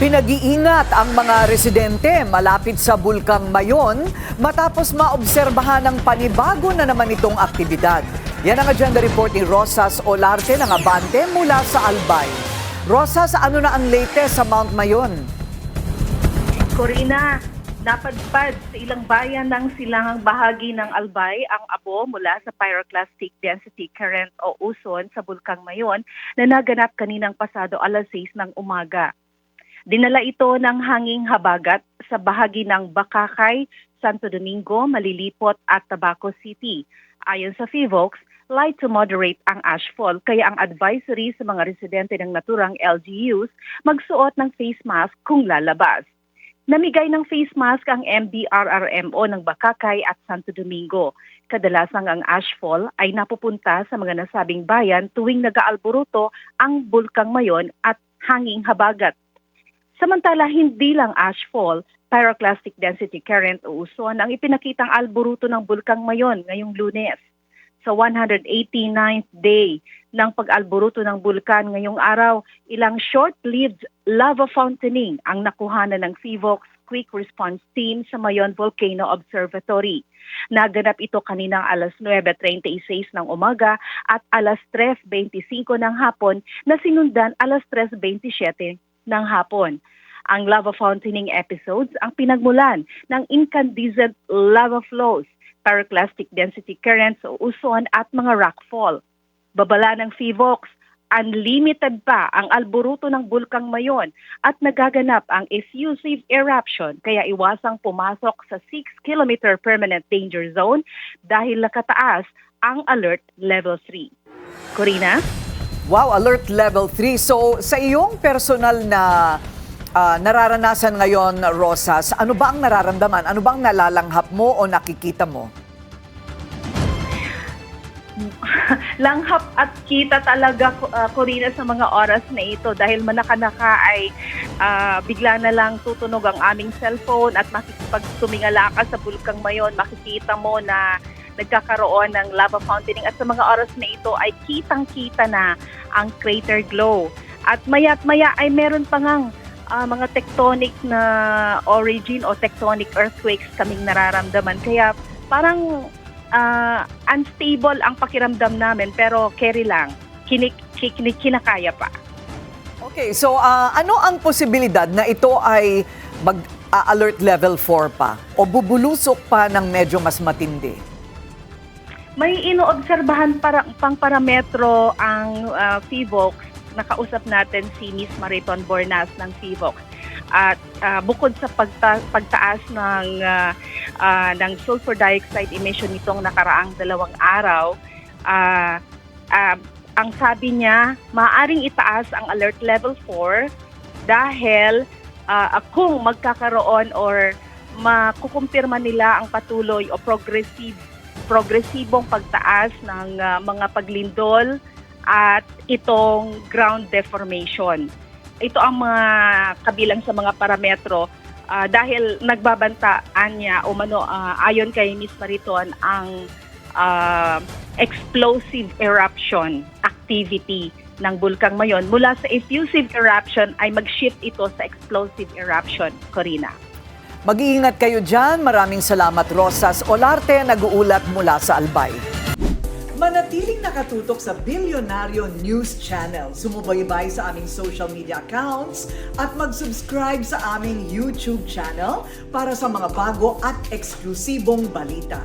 Pinag-iingat ang mga residente malapit sa Bulkang Mayon matapos maobserbahan ng panibago na naman itong aktibidad. Yan ang agenda report ni Rosas Olarte ng Abante mula sa Albay. Rosas, ano na ang latest sa Mount Mayon? Corina, napadpad sa ilang bayan ng silangang bahagi ng Albay ang abo mula sa pyroclastic density current o uson sa Bulkang Mayon na naganap kaninang pasado alas 6 ng umaga. Dinala ito ng hanging habagat sa bahagi ng Bakakay, Santo Domingo, Malilipot at Tabaco City. Ayon sa PHIVOLCS, light to moderate ang ashfall kaya ang advisory sa mga residente ng naturang LGUs magsuot ng face mask kung lalabas. Namigay ng face mask ang MDRRMO ng Bakakay at Santo Domingo. Kadalasang ang ashfall ay napupunta sa mga nasabing bayan tuwing nag-aalboruto ang Bulkang Mayon at hanging habagat. Samantala, hindi lang ashfall, pyroclastic density current o uson ang ipinakitang alboruto ng Bulkang Mayon ngayong Lunes. Sa 189th day ng pag-alboruto ng bulkan ngayong araw, ilang short-lived lava fountaining ang nakuhanan ng PHIVOLCS Quick Response Team sa Mayon Volcano Observatory. Naganap ito kaninang alas 9:36 ng umaga at alas 3:25 ng hapon na sinundan alas 3:27 ng hapon. Ang lava fountaining episodes ang pinagmulan ng incandescent lava flows, pyroclastic density currents o uson at mga rockfall. Babala ng PHIVOLCS, unlimited pa ang alboruto ng Bulkang Mayon at nagaganap ang effusive eruption kaya iwasang pumasok sa 6-kilometer permanent danger zone dahil nakataas ang alert level 3. Corina? Wow, alert level 3. So sa iyong personal na nararanasan ngayon, Rosas, ano ba ang nararamdaman? Ano ba ang nalalanghap mo o nakikita mo? Langhap at kita talaga, Corina, sa mga oras na ito dahil manaka-naka ay bigla na lang tutunog ang aming cellphone at pag tumingala ka sa Bulkang Mayon, makikita mo na nagkakaroon ng lava fountaining at sa mga oras na ito ay kitang-kita na ang crater glow. At maya't maya ay meron pa ngang mga tectonic na origin o tectonic earthquakes kaming nararamdaman. Kaya parang unstable ang pakiramdam namin pero carry lang, kinakaya pa. Okay, so ano ang posibilidad na ito ay mag-alert level 4 pa o bubulusok pa ng medyo mas matindi? May inoobserbahan pang parametro ang PHIVOLCS. Nakausap natin si Miss Mariton Bornas ng PHIVOLCS. At bukod sa pagtaas ng sulfur dioxide emission nitong nakaraang 2 araw, ang sabi niya, maaaring itaas ang alert level 4 dahil kung magkakaroon or makukumpirma nila ang patuloy o progresibong pagtaas ng mga paglindol at itong ground deformation. Ito ang mga kabilang sa mga parametro dahil nagbabantaan niya ayon kay Ms. Mariton ang explosive eruption activity ng Bulkang Mayon. Mula sa effusive eruption ay mag-shift ito sa explosive eruption, Corina. Mag-iingat kayo dyan. Maraming salamat, Rosas Olarte, nag-uulat mula sa Albay. Manatiling nakatutok sa Bilyonaryo News Channel. Sumubaybay sa aming social media accounts at mag-subscribe sa aming YouTube channel para sa mga bago at eksklusibong balita.